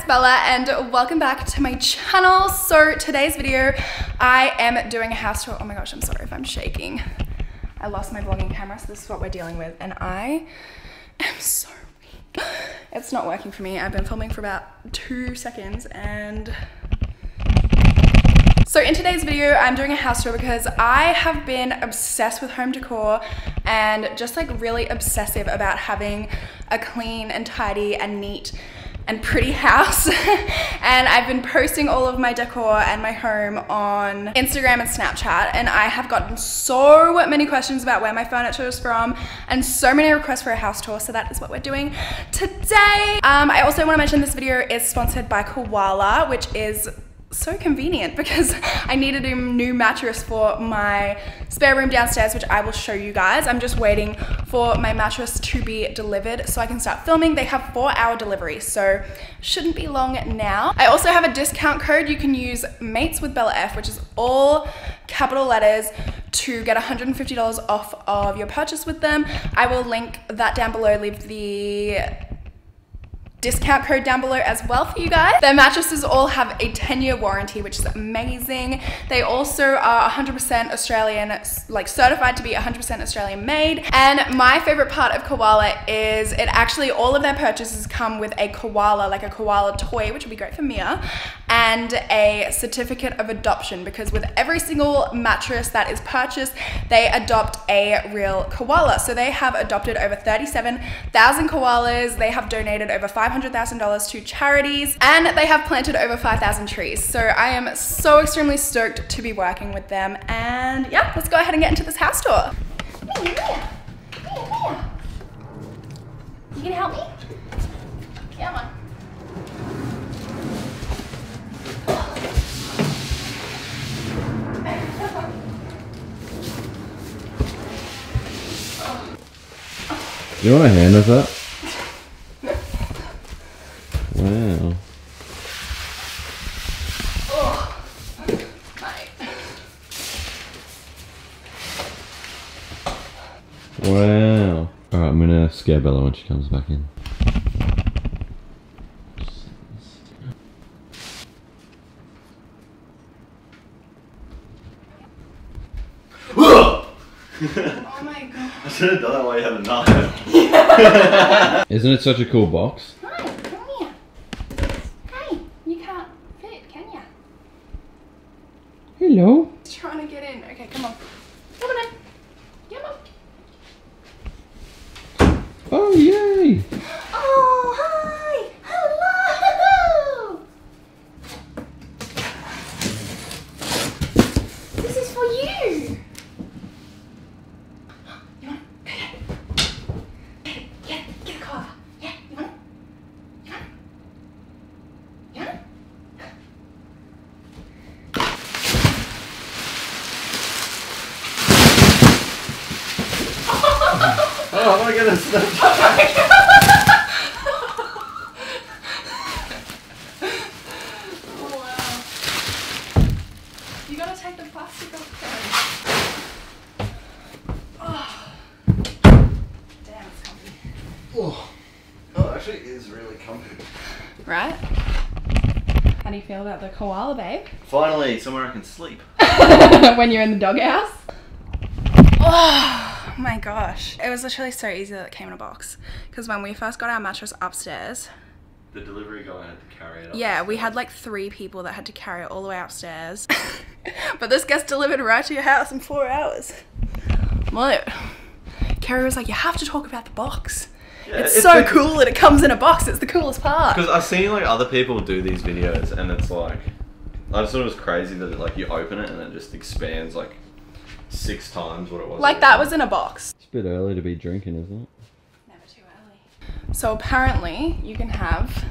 Bella and welcome back to my channel. So today's video, I am doing a house tour. Oh my gosh, I'm sorry if I'm shaking. I lost my vlogging camera, so this is what we're dealing with. And I am so weak. It's not working for me. I've been filming for about 2 seconds and... So in today's video, I'm doing a house tour because I have been obsessed with home decor and just like really obsessive about having a clean and tidy and neat and pretty house. And I've been posting all of my decor and my home on Instagram and Snapchat, and I have gotten so many questions about where my furniture is from and so many requests for a house tour, so that is what we're doing today. I also want to mention this video is sponsored by Koala, which is so convenient because I needed a new mattress for my spare room downstairs, which I will show you guys. I'm just waiting for my mattress to be delivered so I can start filming. They have 4-hour delivery, so shouldn't be long now. I also have a discount code. You can use Mates with Bella F, which is all capital letters, to get $150 off of your purchase with them. I will link that down below, leave the discount code down below as well for you guys. Their mattresses all have a 10-year warranty, which is amazing. They also are 100% Australian, like certified to be 100% Australian made. And my favorite part of Koala is it actually, all of their purchases come with a koala, like a koala toy, which would be great for Mia, and a certificate of adoption, because with every single mattress that is purchased, they adopt a real koala. So they have adopted over 37,000 koalas. They have donated over $500,000 to charities, and they have planted over 5,000 trees. So I am so extremely stoked to be working with them. And yeah, let's go ahead and get into this house tour. Mia. You gonna help me? Yeah, man. Do you want a hand with that? Wow. Oh, mate. Wow. Alright, I'm gonna scare Bella when she comes back in. Oh my god. I should have done that while you had a knife. Isn't it such a cool box? Hi, come here. Hey, you can't fit, can ya? Hello. Trying to get in. Okay, come on. Come on in. Come on. Oh, yay. Oh, hi. Hello. This is for you. You want it? Yeah, get a car. Yeah, you want it? You want it? You want it? Oh, I'm gonna get a Snapchat. Oh wow. You gotta take the plastic off first. Oh. Damn, it's comfy. Oh, it actually is really comfy. Right? How do you feel about the koala, babe? Finally, somewhere I can sleep. When you're in the doghouse? Oh my gosh. It was literally so easy that it came in a box. Because when we first got our mattress upstairs, The delivery guy had to carry it up. yeah, we had like 3 people that had to carry it all the way upstairs. But this gets delivered right to your house in 4 hours. What? Carrie was like, you have to talk about the box. Yeah, it's so cool that it comes in a box. It's the coolest part. Because I've seen like other people do these videos, and it's like, I just thought it was crazy that it, like you open it and it just expands like 6 times what it was. Like that was in a box. It's a bit early to be drinking, isn't it? Never too early. So apparently you can have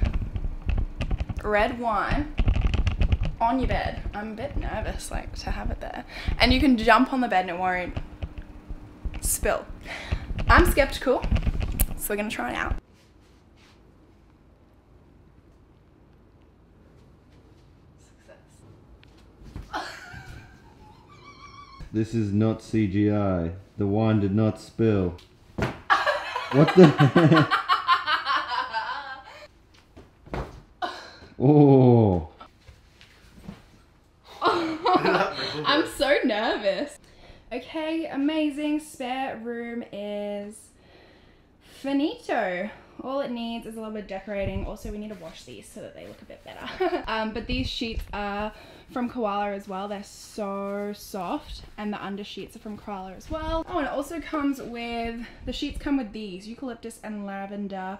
red wine on your bed. I'm a bit nervous like to have it there. And you can jump on the bed and it won't spill. I'm skeptical, so we're gonna try it out. This is not CGI. The wine did not spill. What the heck? Oh. I'm so nervous. Okay, amazing. Spare room is finito. All it needs is a little bit of decorating. Also, we need to wash these so that they look a bit better. But these sheets are from Koala as well. They're so soft, and the under sheets are from Koala as well. Oh, and it also comes with, the sheets come with these eucalyptus and lavender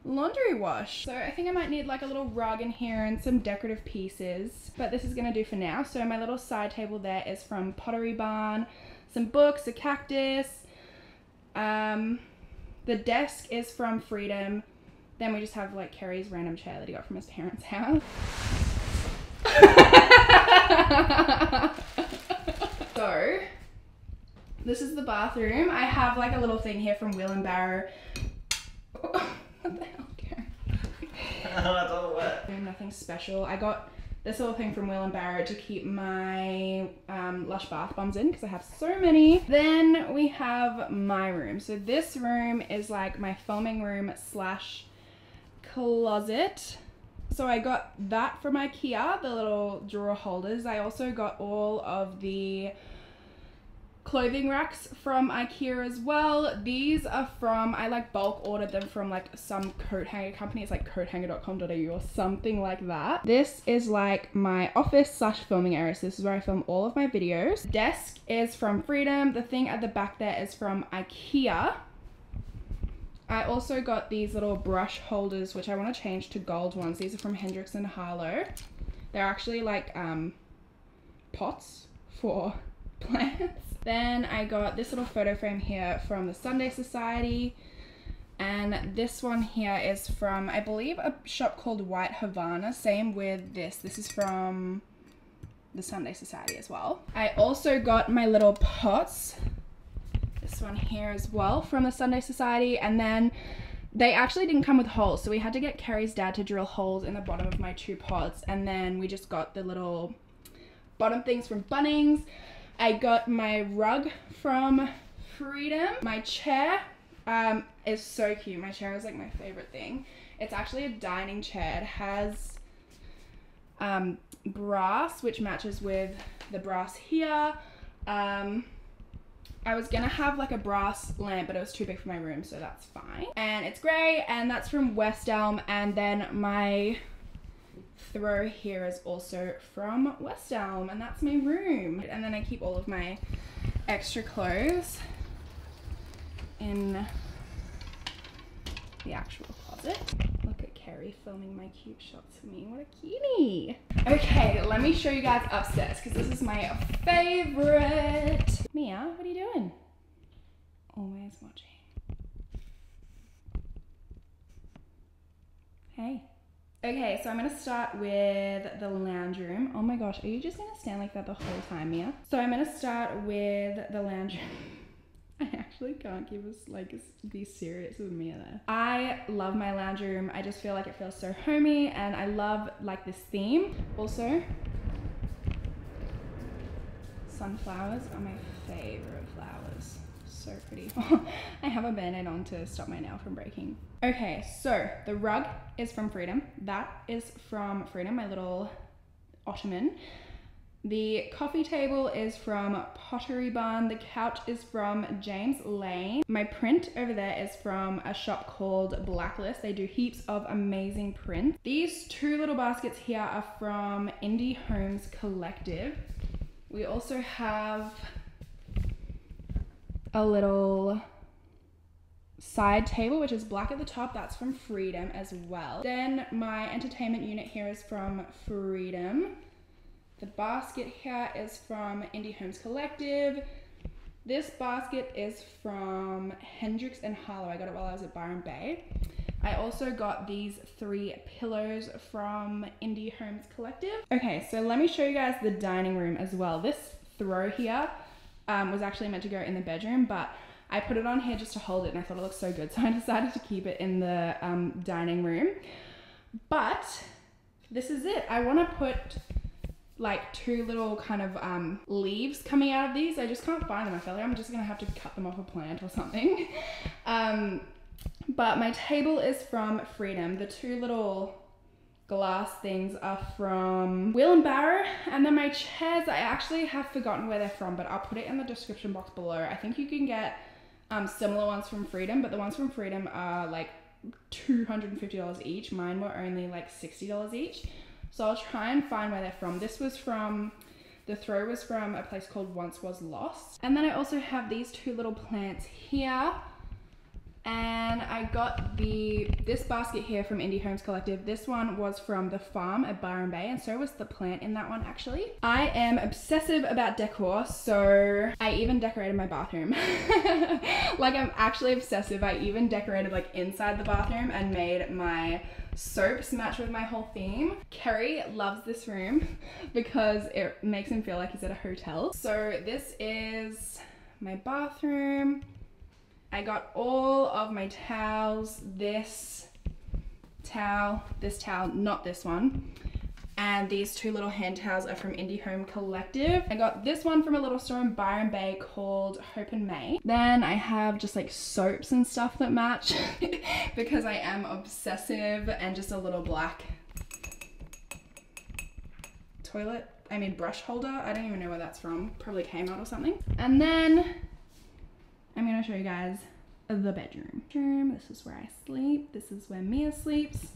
laundry wash. So I think I might need like a little rug in here and some decorative pieces, but this is gonna do for now. So my little side table there is from Pottery Barn, some books, a cactus. The desk is from Freedom. Then we just have like Kerry's random chair that he got from his parents' house. So this is the bathroom. I have like a little thing here from Wheel and Barrow. What the hell, Karen? That's all wet. Nothing special. I got this little thing from Wheel and Barrow to keep my Lush bath bombs in because I have so many. Then we have my room. So this room is like my filming room slash closet. So I got that from IKEA, the little drawer holders. I also got all of the clothing racks from IKEA as well. These are from, I like bulk ordered them from like some coat hanger company. It's like coathanger.com.au or something like that. This is like my office slash filming area. So this is where I film all of my videos. Desk is from Freedom. The thing at the back there is from IKEA. I also got these little brush holders, which I want to change to gold ones. These are from Hendrix and Harlow. They're actually like pots for plants. Then I got this little photo frame here from the Sunday Society. And this one here is from, I believe, a shop called White Havana. Same with this. This is from the Sunday Society as well. I also got my little pots. This one here as well from the Sunday Society. And then they actually didn't come with holes. So we had to get Kerry's dad to drill holes in the bottom of my 2 pots. And then we just got the little bottom things from Bunnings. I got my rug from Freedom. My chair is so cute. My chair is like my favorite thing. It's actually a dining chair. It has brass, which matches with the brass here. I was gonna have like a brass lamp, but it was too big for my room, so that's fine. And it's grey, and that's from West Elm. And then my throw here is also from West Elm, and that's my room. And then I keep all of my extra clothes in the actual closet. Look at Kerry filming my cute shots for me. What a cutie. Okay, let me show you guys upstairs because this is my favorite. Mia, what are you doing? Always watching. Hey. Okay, so I'm gonna start with the lounge room. Oh my gosh, are you just gonna stand like that the whole time, Mia? So I'm gonna start with the lounge room. I actually can't keep us like be serious with Mia there. I love my lounge room. I just feel like it feels so homey, and I love like this theme. Also, sunflowers are my favorite flowers. So pretty. I have a band-aid on to stop my nail from breaking. Okay, so the rug is from Freedom. That is from Freedom, my little ottoman. The coffee table is from Pottery Barn. The couch is from James Lane. My print over there is from a shop called Blacklist. They do heaps of amazing prints. These 2 little baskets here are from Indie Homes Collective. We also have a little side table, which is black at the top. That's from Freedom as well. Then my entertainment unit here is from Freedom. The basket here is from Indie Homes Collective. This basket is from Hendrix and Harlow. I got it while I was at Byron Bay. I also got these 3 pillows from Indie Homes Collective. Okay, so let me show you guys the dining room as well. This throw here was actually meant to go in the bedroom, but I put it on here just to hold it, and I thought it looked so good, so I decided to keep it in the dining room. But this is it. I want to put like 2 little kind of leaves coming out of these. I just can't find them. I feel like I'm just gonna have to cut them off a plant or something. But my table is from Freedom. The 2 little glass things are from Wheel & Barrow. And then my chairs, I actually have forgotten where they're from, but I'll put it in the description box below. I think you can get similar ones from Freedom, but the ones from Freedom are like $250 each. Mine were only like $60 each. So I'll try and find where they're from. This was from, the throw was from a place called Once Was Lost. And then I also have these two little plants here. And I got this basket here from Indie Homes Collective. This one was from the farm at Byron Bay, and so was the plant in that one actually. I am obsessive about decor, so I even decorated my bathroom. Like, I'm actually obsessive. I even decorated like inside the bathroom and made my soaps match with my whole theme. Kerry loves this room because it makes him feel like he's at a hotel. So this is my bathroom. I got all of my towels, this towel, not this one. And these two little hand towels are from Indie Home Collective. I got this one from a little store in Byron Bay called Hope and May. Then I have just like soaps and stuff that match because I am obsessive, and just a little black brush holder. I don't even know where that's from. Probably Kmart or something. And then I'm gonna show you guys the bedroom. This is where I sleep. This is where Mia sleeps.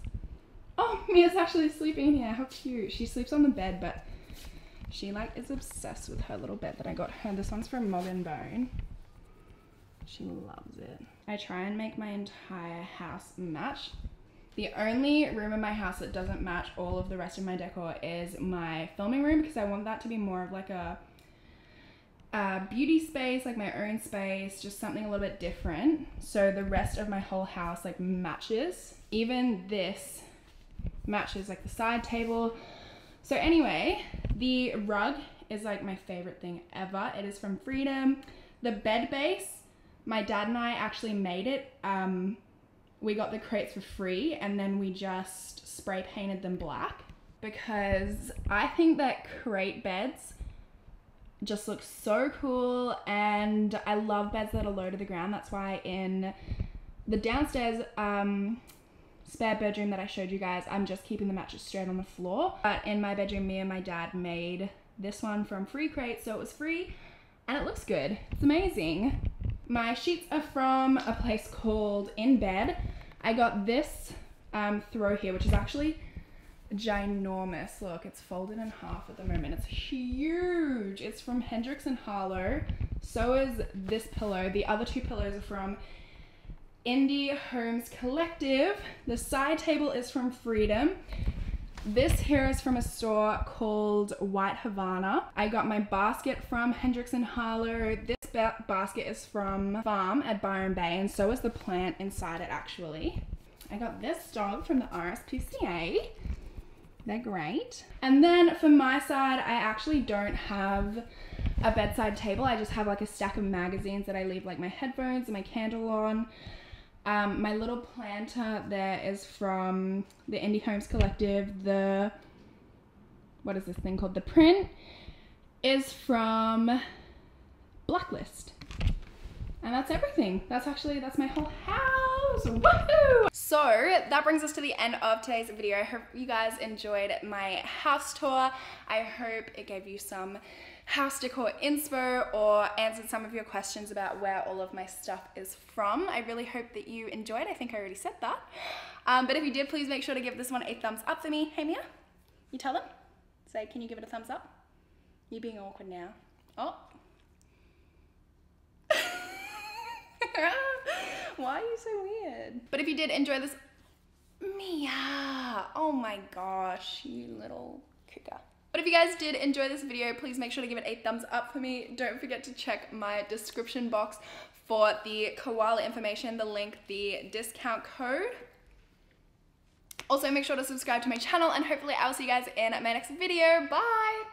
Oh, Mia's actually sleeping here. How cute. She sleeps on the bed, but she like is obsessed with her little bed that I got her. This one's from Mog and Bone. She loves it. I try and make my entire house match. The only room in my house that doesn't match all of the rest of my decor is my filming room, because I want that to be more of like a beauty space, like my own space, just something a little bit different. So the rest of my whole house like matches. Even this matches, like the side table. So anyway, the rug is like my favorite thing ever. It is from Freedom. The bed base, my dad and I actually made it. We got the crates for free, and then we just spray painted them black, because I think that crate beds just looks so cool, and I love beds that are low to the ground. That's why in the downstairs spare bedroom that I showed you guys, I'm just keeping the mattress straight on the floor. But in my bedroom, me and my dad made this one from free crates, so it was free and it looks good. It's amazing. My sheets are from a place called In Bed. I got this throw here, which is actually ginormous. Look, it's folded in half at the moment. It's huge. It's from Hendricks and Harlow. So is this pillow. The other two pillows are from Indie Homes Collective. The side table is from Freedom. This here is from a store called White Havana. I got my basket from Hendricks and Harlow. This basket is from Farm at Byron Bay, and so is the plant inside it actually. I got this dog from the RSPCA. They're great. And then for my side, I actually don't have a bedside table. I just have like a stack of magazines that I leave like my headphones and my candle on. My little planter there is from the Indie Homes Collective. What is this thing called? The print is from Blacklist. And that's everything. That's my whole house. Woohoo! So that brings us to the end of today's video. I hope you guys enjoyed my house tour. I hope it gave you some house decor inspo or answered some of your questions about where all of my stuff is from. I really hope that you enjoyed. I think I already said that. But if you did, please make sure to give this one a thumbs up for me. Hey Mia, you tell them. Say, can you give it a thumbs up? You're being awkward now. Oh. Why are you so weird? But if you did enjoy this, Mia, oh my gosh, you little cooker. But if you guys did enjoy this video, please make sure to give it a thumbs up for me. Don't forget to check my description box for the koala information, the link, the discount code. Also, make sure to subscribe to my channel, and hopefully I'll see you guys in my next video. Bye!